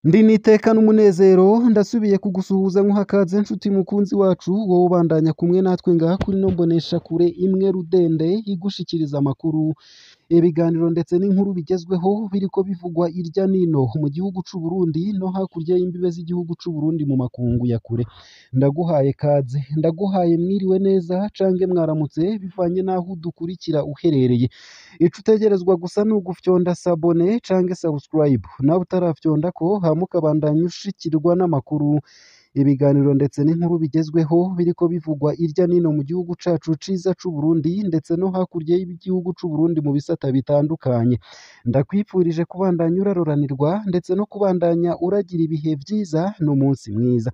Ndi nitekana umunezero ndasubiye kugusuhuza nk'uhakaze nshuti mukunzi wacu wowe ubandanya kumwe natwe ngaha kuri no mbonesha kure imwe rudende igushikiriza amakuru ibiganiro ndetse n'inkuru bigezweho biriko bivugwa irya nino mu gihugu c'u Burundi no hakurya y'imbibe z'igihugu c'u Burundi mu makungu ya kure ndaguhaye kaze ndaguhaye mwiriwe neza cange mwaramutse bivanye naho udukurikira uherereye ico utegerezwa gusa ni ugufyonda sabone cange subscribe nawe utarafyonda ko hama ukabandanya ushikirwa n'amakuru ibiganiro ndetse n'inkuru bigezweho biriko bivugwa irya nino mu gihugu cacu ciza c'u Burundi ndetse no hakurya y'igihugu c'u Burundi mu bisata bitandukanye ndakwipfurije kubandanya uraroranirwa ndetse no kubandanya uragira ibihe vyiza n'umunsi mwiza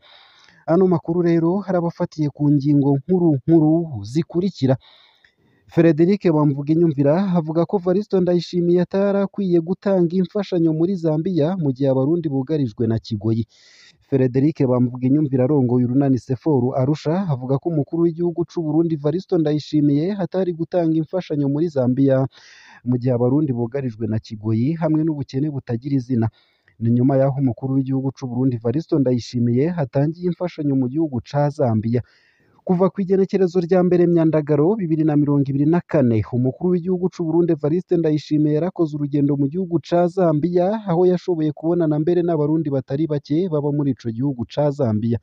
ano makuru rero harabafatiye ku ngingo nkuru zikurikira Frederic Bamvuginyumvira avuga ko Varisto Ndayishimiye atarakwiye gutanga imfashanyo muri Zambia mu gihe abarundi bugarijwe na Kigoyi Frederic Bamvuginyumvira arongoye urunani Seforu Arusha avuga ko umukuru w'igihugu c'u Burundi Varisto Ndayishimiye hatari gutanga imfashanyo muri Zambia mu gihe abarundi bugarijwe na Kigoyi hamwe n'ubukene butagira izina ni nyuma y'aho umukuru w'igihugu c'u Burundi Varisto Ndayishimiye hatangiye imfashanyo mu gihugu ca Zambia kuva ku igenekerezo rya mbere Myandagaro 2024 umukuru w'igihugu c'u Burundi Evariste Ndayishimiye yarakoze urugendo mu gihugu ca Zambia aho yashoboye kubonana mbere n'abarundi batari bake baba muri ico gihugu ca Zambia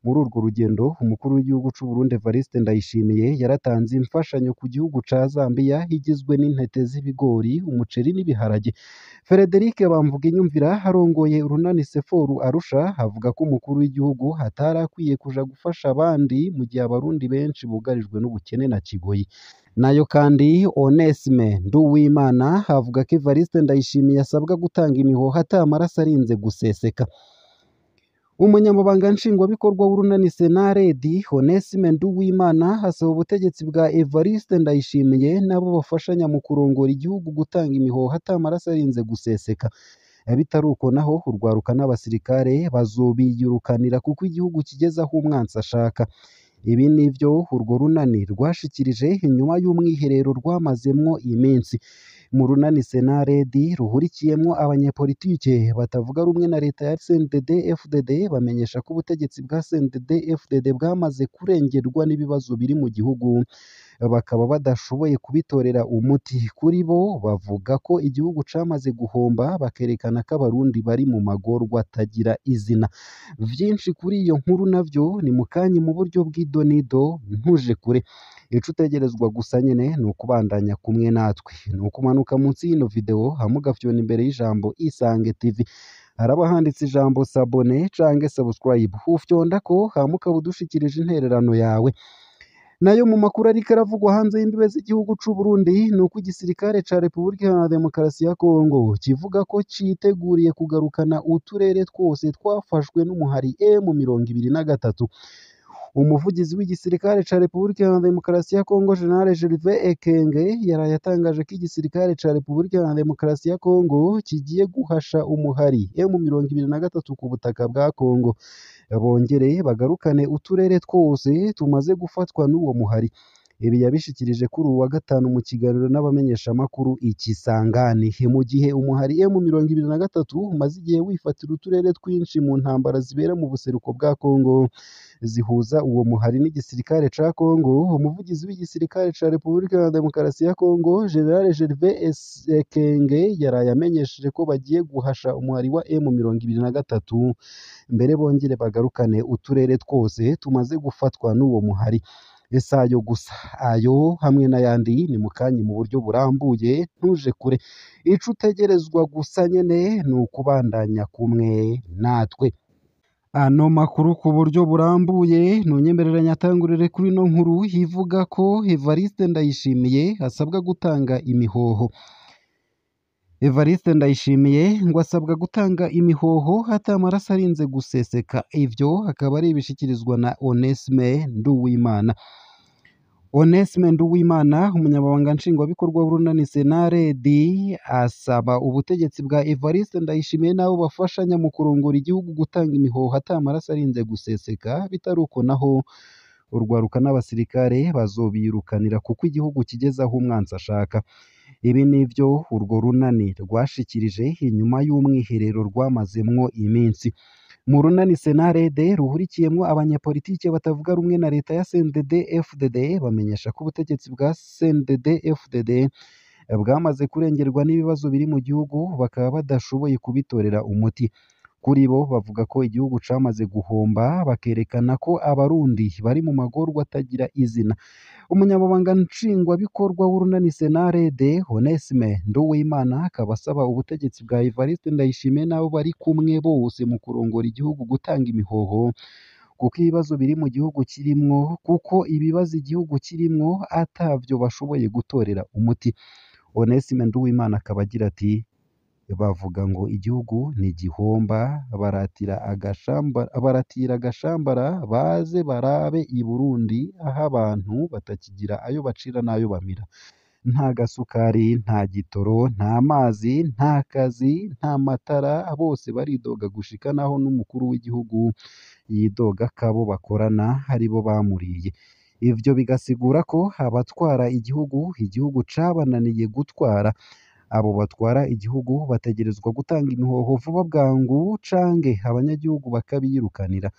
muri urwo rugendo umukuru w'igihugu c'u Burundi Evariste Ndayishimiye yaratanze imfashanyo ku gihugu ca Zambia igizwe n'intete z'ibigori umuceri n'ibiharage Frederic Bamvuginyumvira arongoye urunani Seforu Arusha avuga ko umukuru w'igihugu hatarakwiye kuja gufasha abandi mu gihe abarundi benshi bugarijwe n'ubukene na Kigoyi nayo kandi Onesme Nduwimana avuga ko Evariste Ndayishimiye asabwa gutanga imihoho atamaraso arinze guseseka umunyamabanga nshingwabikorwa w'urunani Senaredi Onesme Nduwimana asaba ubutegetsi bwa Evariste Ndayishimiye nabo bafashanya mu kurongora igihugu gutanga imihoho atamaraso arinze guseseka bitaruko naho urwaruka n'abasirikare bazobiyurukanira kuko igihugu kigeze aho umwansi ashaka ibi nivyo urwo runani rwashikirije inyuma y'umwiherero rwamazemwo iminsi mu runani Senaredi ruhurikiyemwo abanyepolitike batavuga rumwe na leta ya CNDD FDD bamenyesha ko ubutegetsi bwa CNDD FDD bwamaze kurengerwa n'ibibazo biri mu gihugu bakaba badashoboye kubitorera umuti kuri bo bavuga ko igihugu camaze guhomba bakerekana ko abarundi bari mu magorwa atagira izina vyinshi kuri iyo nkuru navyo ni mukanye mu buryo bw'idonido ntuje kure ico utegerezwa gusa nyene ni ukubandanya kumwe natwe ni ukumanuka munsi y'ino video hamugafyona imbere y'ijambo Isange TV haraba handitse ijambo sabone cange subscribe ufyonda ko hamuka budushikirije intererano yawe nayo mu makuru ariko aravugwa hanze y'imbibe z'igihugu c'u Burundi ni uko igisirikare ca Repubulika Iharanira Demokarasi ya Kongo kivuga ko citeguriye kugarukana uturere twose twafashwe n'umuhari M23 umuvugizi w'igisirikare ca Repubulika Iharanira Demokarasi ya Kongo General Gervais Ekenge yaraye atangaje ko igisirikare ca Repubulika Iharanira Demokarasi ya Kongo kigiye guhasha umuhari M23 ku butaka bwa Kongo bongereye bagarukane uturere twose tumaze gufatwa n'uwo muhari ibi yabishikirije kuri uwa gatanu mu kiganiro n'abamenyeshamakuru ikisangani mu gihe umuhari M23 umaze igihe wifatira uturere twinshi mu ntambara zibera mu buseruko bwa Kongo zihuza uwo muhari n'igisirikare ca Kongo umuvugizi w'igisirikare ca Repubulika ya Demokarasi ya Kongo General Gervais Ekenge yaraye amenyesheje ko bagiye guhasha umuhari wa M23 mbere bongere bagarukane uturere twose tumaze gufatwa n'uwo muhari ayo gusa ayo hamwe n'ayandi ni mukanye mu buryo burambuye ntuje kure ico utegerezwa gusa nyene ni ukubandanya kumwe natwe ano makuru ku buryo burambuye nunyemerera nyatangurire kuri no nkuru hivuga ko Evariste Ndayishimiye asabwa gutanga imihoho Evariste Ndayishimiye ngo asabwa gutanga imihoho atamaraso arinze guseseka ivyo akaba ari ibishikirizwa na Onesme Nduwimana Onesme Nduwimana umunyamabanga nshingwabikorwa w'urunani Senaredi asaba ubutegetsi bwa Evariste Ndayishimiye nabo bafashanya mu kurongora igihugu gutanga imihoho atamaraso arinze guseseka bitaruko naho urwaruka n'abasirikare bazobirukanira kuko igihugu kigeze aho umwanzi ashaka. Ibi nivyo urwo runani rwashikirije inyuma y'umwiherero rwamazemwo iminsi. Mu runani Senarede ruhurikiyemwo abanyepolitike batavuga rumwe na leta ya CNDD-FDD bamenyesha ko ubutegetsi bwa CNDD-FDD bwamaze kurengerwa n'ibibazo biri mu gihugu bakaba badashoboye kubitorera umuti. Kuri bo bavuga ko igihugu camaze guhomba, bakerekana ko abarundi bari mu magorwa atagira izina. Umunyamabanga nshingwabikorwa w'urunani Senarede Onesme Nduwimana akaba asaba ubutegetsi bwa Evariste Ndayishimiye n'abo bari kumwe bose mu kurongora igihugu gutanga imihoho kuko ibibazo biri mu gihugu kirimwo atavyo bashoboye gutorera umuti. Onesme Nduwimana akaba agira ati bavuga ngo igihugu ntigihomba, baratira agashambara baze barabe i Burundi aho abantu batakigira ayo bacira n'ayo bamira. Nta gasukari, nta gitoro, nta mazi, nta kazi, nta matara, bose baridoga gushika naho n'umukuru w'igihugu yidoga ko abo bakorana aribo bamuriye. Ivyo bigasigura ko abatwara igihugu cabananiye gutwara. Abo batwara igihugu bategerezwa gutanga imihoho vuba bwangu canke abanyagihugu bakabiyirukanira.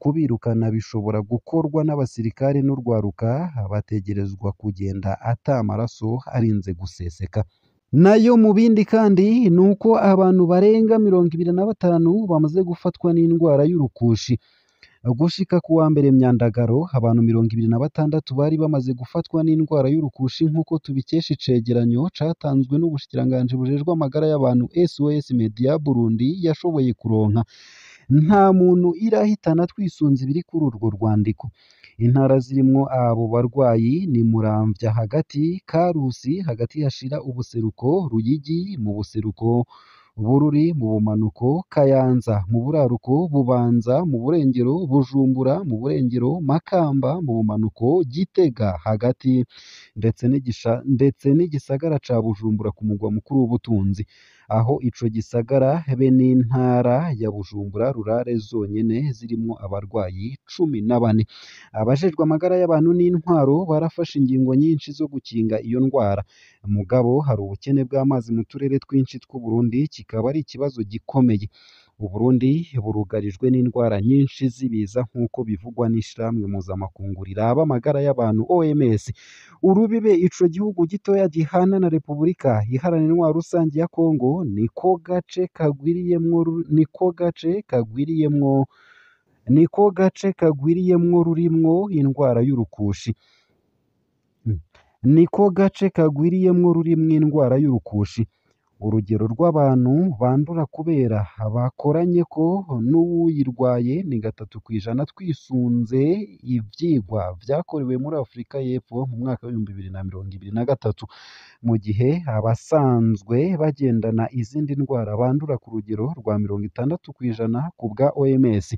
Kubirukana bishobora gukorwa n'abasirikare n'urwaruka, bategerezwa kugenda ata maraso arinze guseseka. Nayo mu bindi kandi ni uko abantu barenga 25 bamaze gufatwa n'indwara y'urukushi. Gushika ku wa mbere Myandagaro abantu 26 bari bamaze gufatwa n'indwara y'urukushi nk'uko tubikesha icegeranyo catanzwe n'ubushikiranganji bujejwe amagara y'abantu SOS Media Burundi yashoboye kuronka. Nta muntu irahitana twisunze ibiri kuri urwo rwandiko. Intara zirimwo abo barwayi ni Muramvya hagati, Karusi hagati hashira ubuseruko, Ruyigi mu buseruko, Bururi mu bumanuko, Kayanza mu buraruko, Bubanza mu burengero, Bujumbura mu burengero, Makamba mu bumanuko, Gitega hagati ndetse n'igisagara ca Bujumbura ku mugwa mukuru w'ubutunzi. Aho ico gisagara be n'intara ya Bujumbura rurare zonyene zirimwo abarwayi 14. Abajejwe amagara y'abantu n'intwaro barafashe ingingo nyinshi zo gukinga iyo ndwara. Mugabo hari ubukene bw'amazi mu turere twinshi tw'u Burundi kikaba ari ikibazo gikomeye. Uburundi burugarijwe n'indwara nyinshi z'ibiza nk'uko bivugwa n'ishirahamwe mpuzamakungu riraba amagara y'abantu OMS. Urubibe ico gihugu gitoya gihana na Repubulika Iharanira Intwaro Rusangi ya Kongo niko gace kagwiriyemwo rurimwo indwara y'urukushi. Urugero rw'abantu bandura kubera bakoranyeko n'uwuyirwaye ni 3% twisunze ivyigwa vyakorewe muri Afurika y'Epfo mu mwaka wa 2023, mu gihe abasanzwe bagendana izindi ndwara bandura ku rugero rwa 60% ku bwa OMS.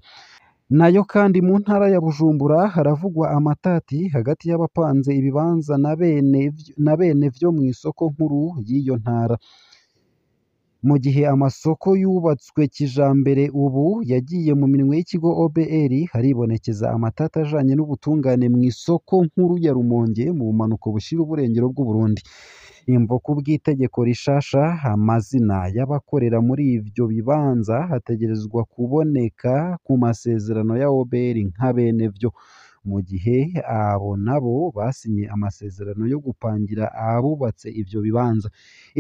Nayo kandi mu ntara ya Bujumbura haravugwa amatati hagati y'abapanze ibibanza na bene vyo mw'isoko nkuru y'iyo ntara. Mu gihe amasoko yubatswe kijambere ubu yagiye mu minwe y'ikigo OBR, haribonekeza amatati ajanye n'ubutungane mw'isoko nkuru ya Rumonge mu bumanuko bushira uburengero bw'Uburundi. Imvo kubw'itegeko rishasha, amazina y'abakorera muri ivyo bibanza hategerezwa kuboneka ku masezerano ya OBR nka bene vyo, mu gihe abo nabo basinye amasezerano yo gupangira abubatse ivyo bibanza.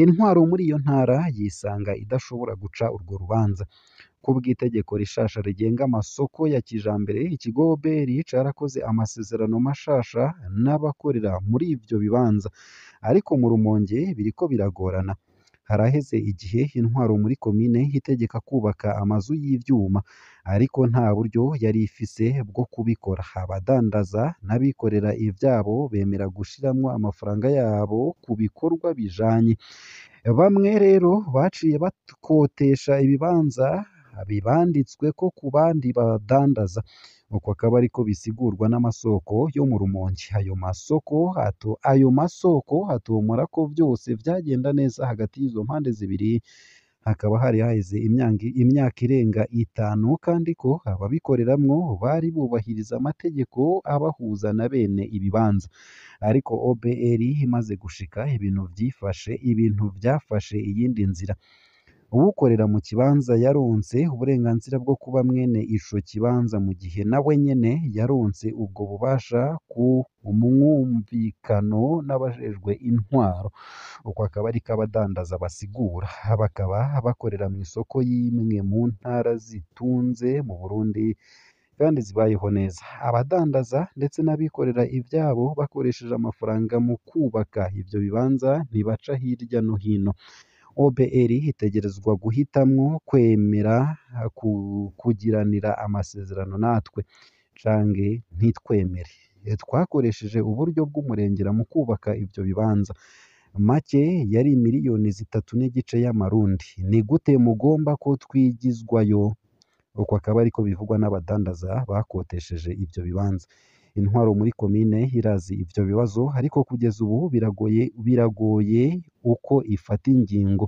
Intwaro muri iyo ntara yisanga idashobora guca urwo rubanza. Kubw'itegeko rishasha rigenga amasoko ya kijambere, ikigo OBR carakoze amasezerano mashasha n'abakorera muri ivyo bibanza, ariko mu Rumonge biriko biragorana. Haraheze igihe intwaro muri komine itegeka kubaka amazu y'ivyuma, ariko nta buryo yari ifise bwo kubikora. Abadandaza n'abikorera ivyabo bemera gushiramwo amafaranga yabo ku bikorwa bijanye. Bamwe rero baciye bakotesha ibibanza bibanditsweko ku bandi badandaza. Uko akaba ariko bisigurwa n'amasoko yo mu Rumonge. Ayo masoko atomora ko vyose vyagenda neza hagati y'izo mpande zibiri, hakaba hari haheze imyaka irenga 5 kandi ko ababikoreramwo bari bubahiriza amategeko abahuza na bene ibibanza ariko OBR imaze gushika ibintu vyafashe iyindi nzira uwukorera mu kibanza yaronse uburenganzira bwo kuba mwene ico kibanza mu gihe nawe nyene yaronse ubwo bubasha ku mwumvikano n'abajejwe intwaro uko akaba ariko abadandaza basigura bakaba bakorera mu isoko y'imwe mu ntara zitunze mu Burundi kandi zibayeho neza abadandaza ndetse n'abikorera ivyabo bakoresheje amafaranga mu kubaka ivyo bibanza ntibaca hirya no hino OBR itegerezwa guhitamwo kwemera kugiranira amasezerano natwe canke ntitwemere twakoresheje uburyo bw'umurengera mu kubaka ivyo bibanza make yari miliyoni 3 y'amarundi ni gute mugomba ko twigizwayo uko akaba ariko bivugwa n'abadandaza bakotesheje ivyo bibanza intwaro muri komine irazi ivyo bibazo ariko kugeza ubu biragoye uko ifata ingingo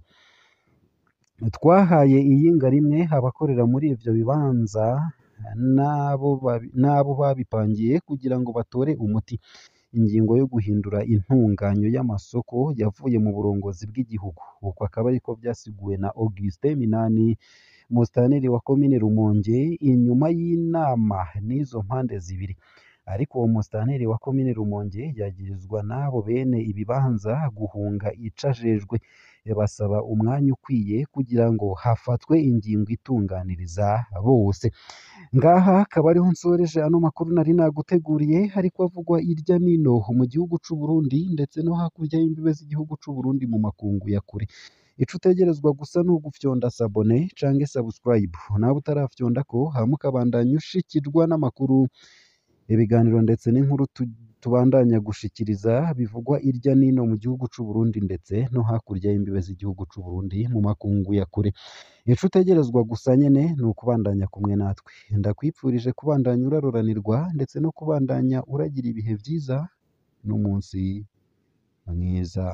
twahaye iyinga rimwe abakorera muri ivyo bibanza nabo babipangiye kugira ngo batore umuti ingingo yo guhindura intunganyo y'amasoko yavuye mu burongozi bw'igihugu uko akaba ariko vyasiguwe na Augustin Minani musitanteri wa komine Rumonge inyuma y'inama n'izo mpande zibiri ariko uwo musitanteri wa komine Rumonge yagirizwa n'abo bene ibibanza guhunga icajejwe basaba umwanya ukwiye kugira ngo hafatwe ingingo itunganiriza bose ngaha akaba ariho nsoreje ano makuru nari naguteguriye ariko avugwa irya nino mu gihugu c'u Burundi ndetse no hakurya y'imbibe z'igihugu c'u Burundi mu makungu ya kure ico utegerezwa gusa ni ugufyonda sabone canke subscribe nawe utarafyonda ko hama ukabandanya ushikirwa n'amakuru ibiganiro ndetse n'inkuru tubandanya gushikiriza bivugwa irya nino mu gihugu c'u Burundi ndetse no hakurya y'imbibe z'igihugu c'u Burundi mu makungu ya kure ico utegerezwa gusa nyene ni ukubandanya kumwe natwe ndakwipfurije kubandanya uraroranirwa ndetse no kubandanya uragira ibihe vyiza n'umunsi mwiza